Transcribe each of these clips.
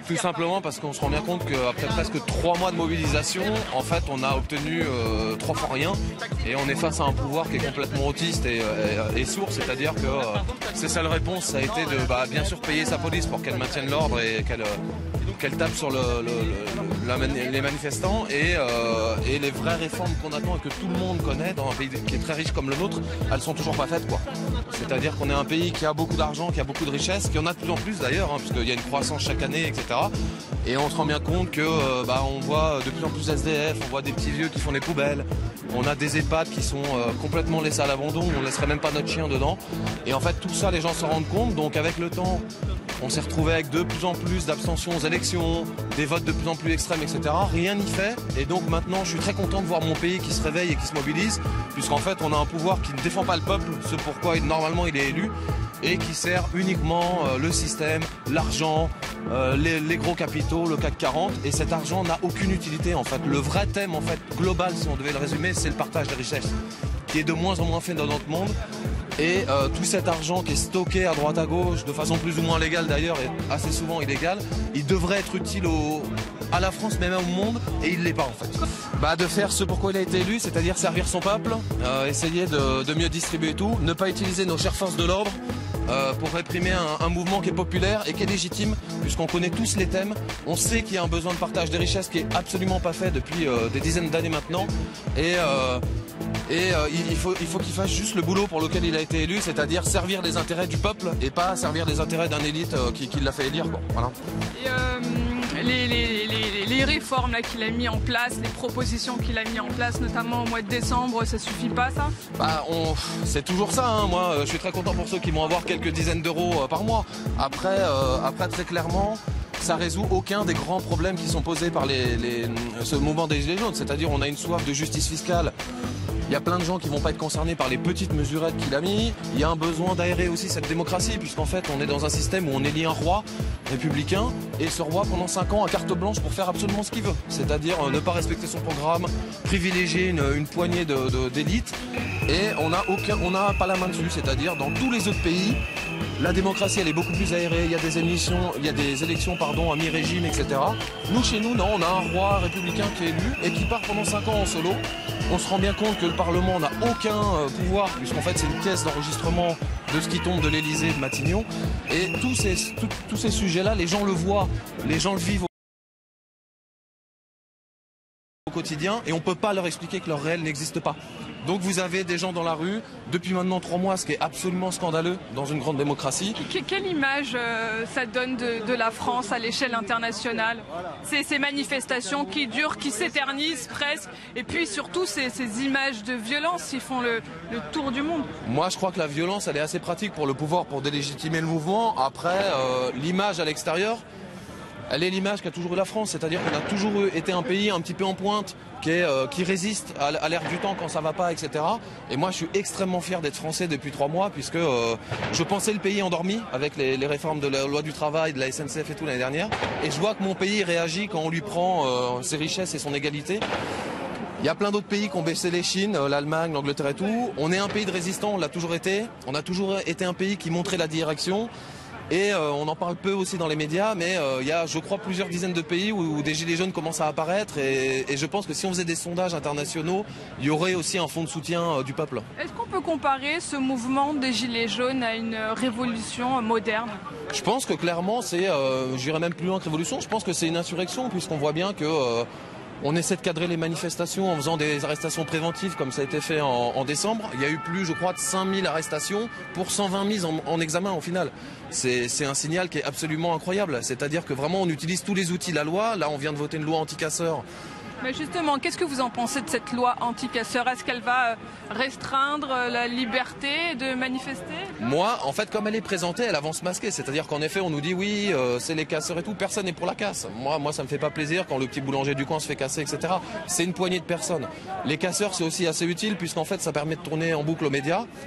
Tout simplement parce qu'on se rend bien compte qu'après presque 3 mois de mobilisation, en fait, on a obtenu 3 fois rien et on est face à un pouvoir qui est complètement autiste et sourd, c'est-à-dire que ses seules réponses, ça a été de bien sûr payer sa police pour qu'elle maintienne l'ordre et qu'elle tape sur les manifestants et les vraies réformes qu'on attend et que tout le monde connaît dans un pays qui est très riche comme le nôtre, elles sont toujours pas faites, quoi. C'est-à-dire qu'on est un pays qui a beaucoup d'argent, qui a beaucoup de richesses, qui en a de plus en plus d'ailleurs, puisqu'il y a une croissance chaque année, etc. Et on se rend bien compte que on voit de plus en plus SDF, on voit des petits vieux qui font les poubelles, on a des EHPAD qui sont complètement laissés à l'abandon, on ne laisserait même pas notre chien dedans. Et en fait tout ça les gens s'en rendent compte, donc avec le temps on s'est retrouvé avec de plus en plus d'abstentions aux élections, des votes de plus en plus extrêmes, etc. Rien n'y fait. Et donc maintenant, je suis très content de voir mon pays qui se réveille et qui se mobilise, puisqu'en fait, on a un pouvoir qui ne défend pas le peuple, ce pourquoi normalement il est élu, et qui sert uniquement le système, l'argent, les gros capitaux, le CAC 40. Et cet argent n'a aucune utilité, en fait. Le vrai thème, en fait, global, si on devait le résumer, c'est le partage des richesses, qui est de moins en moins fait dans notre monde. Et tout cet argent qui est stocké à droite à gauche, de façon plus ou moins légale d'ailleurs, et assez souvent illégale, il devrait être utile à la France, mais même au monde, et il ne l'est pas en fait. De faire ce pourquoi il a été élu, c'est-à-dire servir son peuple, essayer de mieux distribuer tout, ne pas utiliser nos chères forces de l'ordre pour réprimer un mouvement qui est populaire et qui est légitime, puisqu'on connaît tous les thèmes. On sait qu'il y a un besoin de partage des richesses qui est absolument pas fait depuis des dizaines d'années maintenant. Et il faut qu'il fasse juste le boulot pour lequel il a été élu, c'est-à-dire servir les intérêts du peuple et pas servir les intérêts d'un élite qui l'a fait élire, quoi. Voilà. Et les réformes qu'il a mis en place, les propositions qu'il a mis en place, notamment au mois de décembre, ça suffit pas, ça? C'est toujours ça, Moi, je suis très content pour ceux qui vont avoir quelques dizaines d'euros par mois. Après, très clairement, ça résout aucun des grands problèmes qui sont posés par ce mouvement des Gilets jaunes. C'est-à-dire, on a une soif de justice fiscale. Il y a plein de gens qui vont pas être concernés par les petites mesurettes qu'il a mis. Il y a un besoin d'aérer aussi cette démocratie, puisqu'en fait, on est dans un système où on élit un roi républicain, et ce roi, pendant 5 ans, a carte blanche pour faire absolument ce qu'il veut. C'est-à-dire ne pas respecter son programme, privilégier une poignée d'élites, et on n'a pas la main dessus. C'est-à-dire, dans tous les autres pays, la démocratie, elle est beaucoup plus aérée. Il y a des élections à mi-régime, etc. Nous, chez nous, non, on a un roi républicain qui est élu et qui part pendant 5 ans en solo. On se rend bien compte que le Parlement n'a aucun pouvoir, puisqu'en fait c'est une caisse d'enregistrement de ce qui tombe de l'Élysée, de Matignon. Et tous ces sujets-là, les gens le voient, les gens le vivent au quotidien, et on ne peut pas leur expliquer que leur réel n'existe pas. Donc vous avez des gens dans la rue, depuis maintenant 3 mois, ce qui est absolument scandaleux dans une grande démocratie. Quelle image ça donne de la France à l'échelle internationale? Ces manifestations qui durent, qui s'éternisent presque, et puis surtout ces images de violence qui font le tour du monde. Moi je crois que la violence, elle est assez pratique pour le pouvoir, pour délégitimer le mouvement. Après, l'image à l'extérieur, elle est l'image qu'a toujours eu la France, c'est-à-dire qu'on a toujours été un pays un petit peu en pointe, qui résiste à l'ère du temps quand ça va pas, etc. Et moi je suis extrêmement fier d'être français depuis 3 mois, puisque je pensais le pays endormi avec les réformes de la loi du travail, de la SNCF et tout l'année dernière. Et je vois que mon pays réagit quand on lui prend ses richesses et son égalité. Il y a plein d'autres pays qui ont baissé les Chines, l'Allemagne, l'Angleterre et tout. On est un pays de résistants, on l'a toujours été. On a toujours été un pays qui montrait la direction. Et on en parle peu aussi dans les médias, mais il y a, je crois, plusieurs dizaines de pays où des gilets jaunes commencent à apparaître. Et je pense que si on faisait des sondages internationaux, il y aurait aussi un fond de soutien du peuple. Est-ce qu'on peut comparer ce mouvement des gilets jaunes à une révolution moderne? Je pense que clairement, j'irais même plus loin que révolution, je pense que c'est une insurrection, puisqu'on voit bien que... on essaie de cadrer les manifestations en faisant des arrestations préventives comme ça a été fait en décembre. Il y a eu plus, je crois, de 5000 arrestations pour 120 mises en examen au final. C'est un signal qui est absolument incroyable. C'est-à-dire que vraiment on utilise tous les outils de la loi. Là on vient de voter une loi anti-casseurs. Mais justement, qu'est-ce que vous en pensez de cette loi anti-casseurs? Est-ce qu'elle va restreindre la liberté de manifester? Moi, en fait, comme elle est présentée, elle avance masquée. C'est-à-dire qu'en effet, on nous dit oui, c'est les casseurs et tout. Personne n'est pour la casse. Moi, ça me fait pas plaisir quand le petit boulanger du coin se fait casser, etc. C'est une poignée de personnes. Les casseurs, c'est aussi assez utile puisqu'en fait, ça permet de tourner en boucle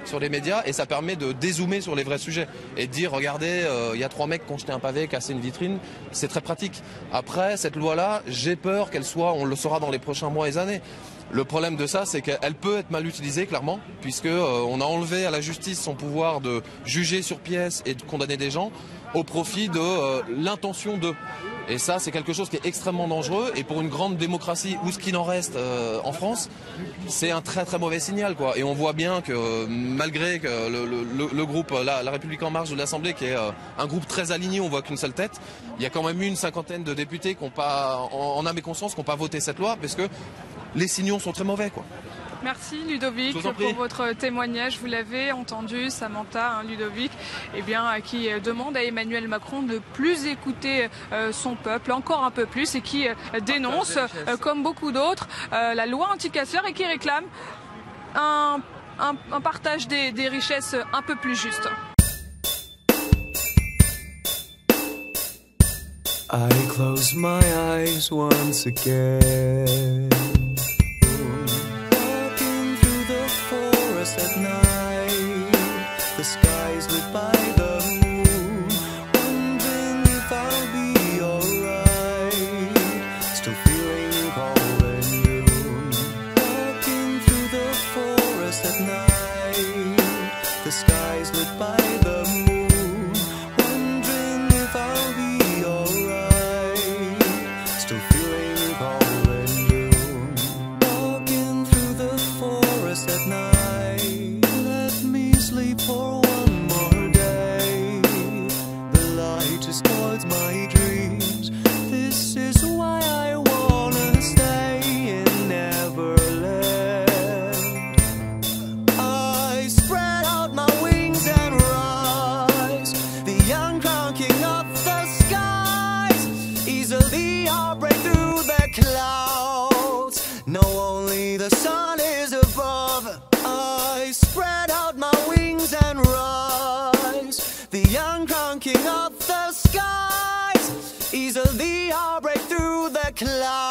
sur les médias, et ça permet de dézoomer sur les vrais sujets et de dire, regardez, il y a 3 mecs qui ont jeté un pavé, cassé une vitrine. C'est très pratique. Après, cette loi-là, j'ai peur qu'elle soit, on le saura dans les prochains mois et années. Le problème de ça, c'est qu'elle peut être mal utilisée, clairement, puisque on a enlevé à la justice son pouvoir de juger sur pièce et de condamner des gens au profit de l'intention de. Et ça, c'est quelque chose qui est extrêmement dangereux. Et pour une grande démocratie, ou ce qu'il en reste en France, c'est un très très mauvais signal, quoi. Et on voit bien que malgré que le groupe la République En Marche de l'Assemblée, qui est un groupe très aligné, on voit qu'une seule tête, il y a quand même eu une cinquantaine de députés qui n'ont pas, en âme et conscience, qui n'ont pas voté cette loi, parce que les signaux sont très mauvais, quoi. Merci Ludovic pour votre témoignage. Vous l'avez entendu, Samantha, Ludovic, qui demande à Emmanuel Macron de plus écouter son peuple, encore un peu plus, et qui dénonce, comme beaucoup d'autres, la loi anti-casseurs et qui réclame un partage des richesses un peu plus juste. I close my eyes once again. At night, the sky's lit by the moon, wondering if I'll be alright, still feeling cold and noon. Walking through the forest at night, the sky's lit by the moon, wondering if I'll be alright, still feeling cold and noon. Walking through the forest at night, sleep for one more day. The light just spoils my dreams. This is why I wanna stay in Neverland. I spread out my wings and rise. The young crown king of the skies. Easily I'll break through the clouds. No, only the sun is above. I spread out my wings and rise. The young crown king of the skies. Easily I'll break through the clouds.